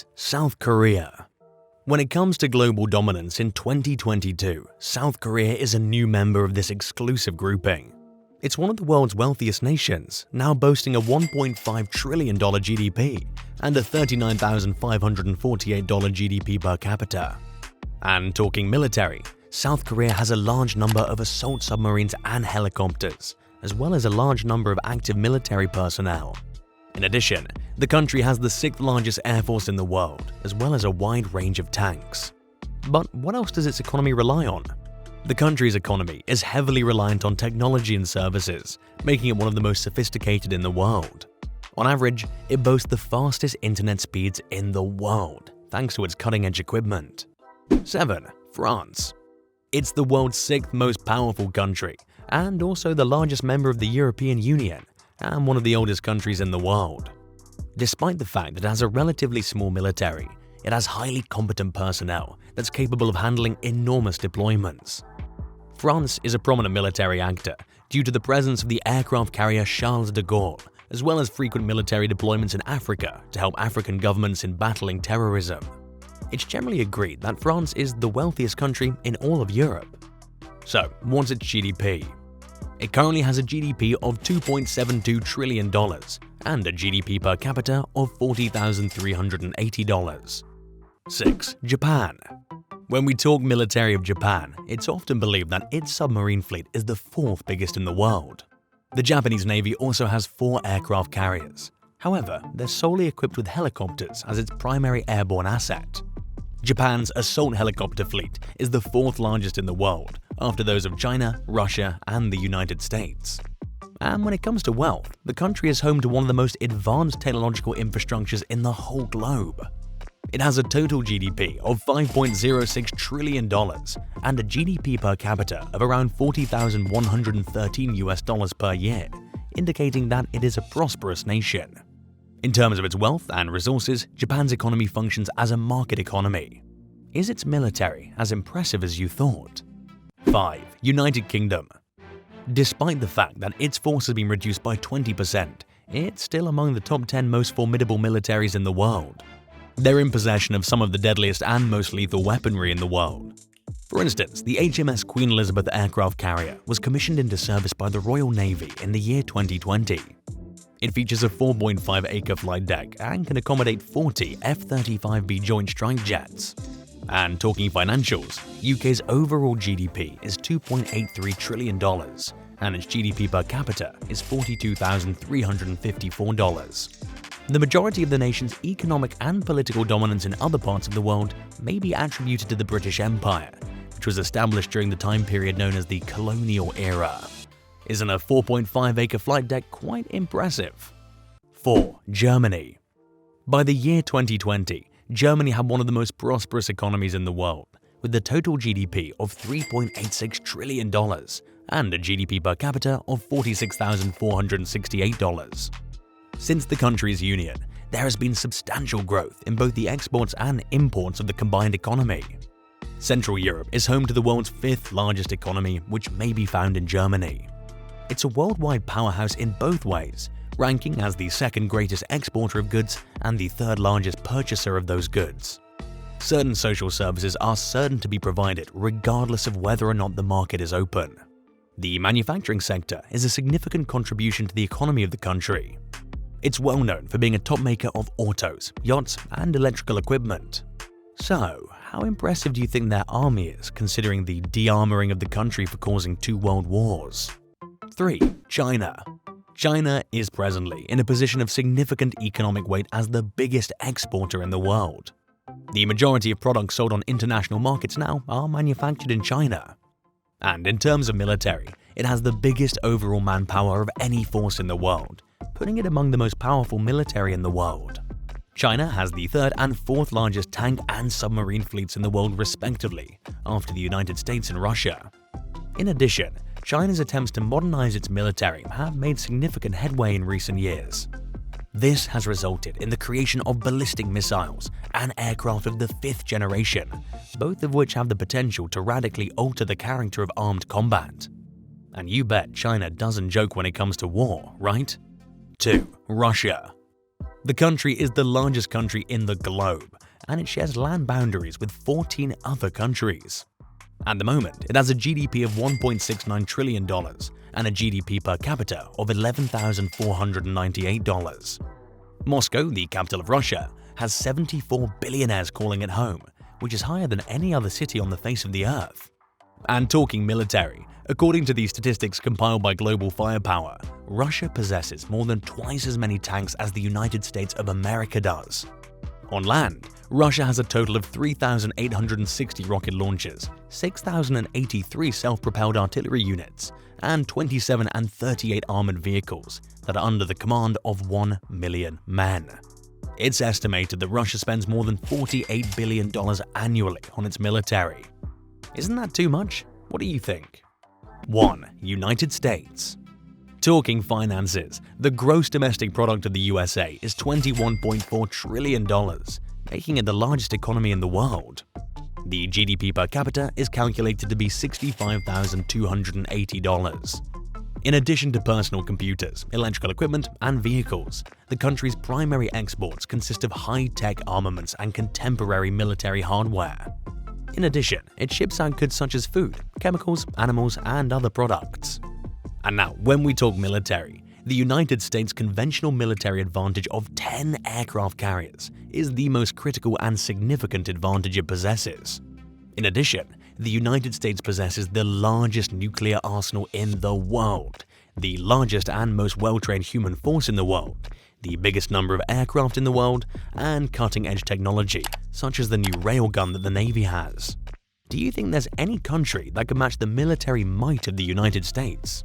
8. South Korea. When it comes to global dominance in 2022, South Korea is a new member of this exclusive grouping. It's one of the world's wealthiest nations, now boasting a $1.5 trillion GDP and a $39,548 GDP per capita. And talking military, South Korea has a large number of assault submarines and helicopters, as well as a large number of active military personnel. In addition, the country has the 6th largest air force in the world, as well as a wide range of tanks. But what else does its economy rely on? The country's economy is heavily reliant on technology and services, making it one of the most sophisticated in the world. On average, it boasts the fastest internet speeds in the world, thanks to its cutting-edge equipment. 7. France. It's the world's 6th most powerful country, and also the largest member of the European Union, and one of the oldest countries in the world. Despite the fact that it has a relatively small military, it has highly competent personnel that's capable of handling enormous deployments. France is a prominent military actor due to the presence of the aircraft carrier Charles de Gaulle, as well as frequent military deployments in Africa to help African governments in battling terrorism. It's generally agreed that France is the wealthiest country in all of Europe. So, what's its GDP? It currently has a GDP of $2.72 trillion and a GDP per capita of $40,380. 6. Japan. When we talk military of Japan, it's often believed that its submarine fleet is the 4th biggest in the world. The Japanese Navy also has 4 aircraft carriers. However, they're solely equipped with helicopters as its primary airborne asset. Japan's assault helicopter fleet is the 4th largest in the world, after those of China, Russia, and the United States. And when it comes to wealth, the country is home to one of the most advanced technological infrastructures in the whole globe. It has a total GDP of $5.06 trillion and a GDP per capita of around $40,113 per year, indicating that it is a prosperous nation. In terms of its wealth and resources, Japan's economy functions as a market economy. Is its military as impressive as you thought? 5. United Kingdom. Despite the fact that its force has been reduced by 20%, it's still among the top 10 most formidable militaries in the world. They're in possession of some of the deadliest and most lethal weaponry in the world. For instance, the HMS Queen Elizabeth aircraft carrier was commissioned into service by the Royal Navy in the year 2020. It features a 4.5-acre flight deck and can accommodate 40 F-35B Joint Strike Jets. And talking financials, UK's overall GDP is $2.83 trillion, and its GDP per capita is $42,354. The majority of the nation's economic and political dominance in other parts of the world may be attributed to the British Empire, which was established during the time period known as the colonial era. Isn't a 4.5-acre flight deck quite impressive? 4. Germany. By the year 2020, Germany had one of the most prosperous economies in the world, with a total GDP of $3.86 trillion and a GDP per capita of $46,468. Since the country's union, there has been substantial growth in both the exports and imports of the combined economy. Central Europe is home to the world's 5th largest economy, which may be found in Germany. It's a worldwide powerhouse in both ways, ranking as the 2nd greatest exporter of goods and the 3rd largest purchaser of those goods. Certain social services are certain to be provided regardless of whether or not the market is open. The manufacturing sector is a significant contribution to the economy of the country. It's well known for being a top maker of autos, yachts, and electrical equipment. So, how impressive do you think their army is, considering the de-armoring of the country for causing 2 world wars? 3. China. China is presently in a position of significant economic weight as the biggest exporter in the world. The majority of products sold on international markets now are manufactured in China. And in terms of military, it has the biggest overall manpower of any force in the world, putting it among the most powerful military in the world. China has the 3rd and 4th largest tank and submarine fleets in the world respectively, after the United States and Russia. In addition, China's attempts to modernize its military have made significant headway in recent years. This has resulted in the creation of ballistic missiles and aircraft of the 5th generation, both of which have the potential to radically alter the character of armed combat. And you bet China doesn't joke when it comes to war, right? 2. Russia. The country is the largest country in the globe, and it shares land boundaries with 14 other countries. At the moment, it has a GDP of $1.69 trillion and a GDP per capita of $11,498. Moscow, the capital of Russia, has 74 billionaires calling it home, which is higher than any other city on the face of the earth. And talking military, according to the statistics compiled by Global Firepower, Russia possesses more than twice as many tanks as the United States of America does. On land, Russia has a total of 3,860 rocket launchers, 6,083 self-propelled artillery units, and 27 and 38 armored vehicles that are under the command of 1 million men. It's estimated that Russia spends more than $48 billion annually on its military. Isn't that too much? What do you think? 1. United States. Talking finances, the gross domestic product of the USA is $21.4 trillion, making it the largest economy in the world. The GDP per capita is calculated to be $65,280. In addition to personal computers, electrical equipment, and vehicles, the country's primary exports consist of high-tech armaments and contemporary military hardware. In addition, it ships out goods such as food, chemicals, animals, and other products. And now, when we talk military, the United States' conventional military advantage of 10 aircraft carriers is the most critical and significant advantage it possesses. In addition, the United States possesses the largest nuclear arsenal in the world, the largest and most well-trained human force in the world, the biggest number of aircraft in the world, and cutting-edge technology, such as the new railgun that the Navy has. Do you think there's any country that can match the military might of the United States?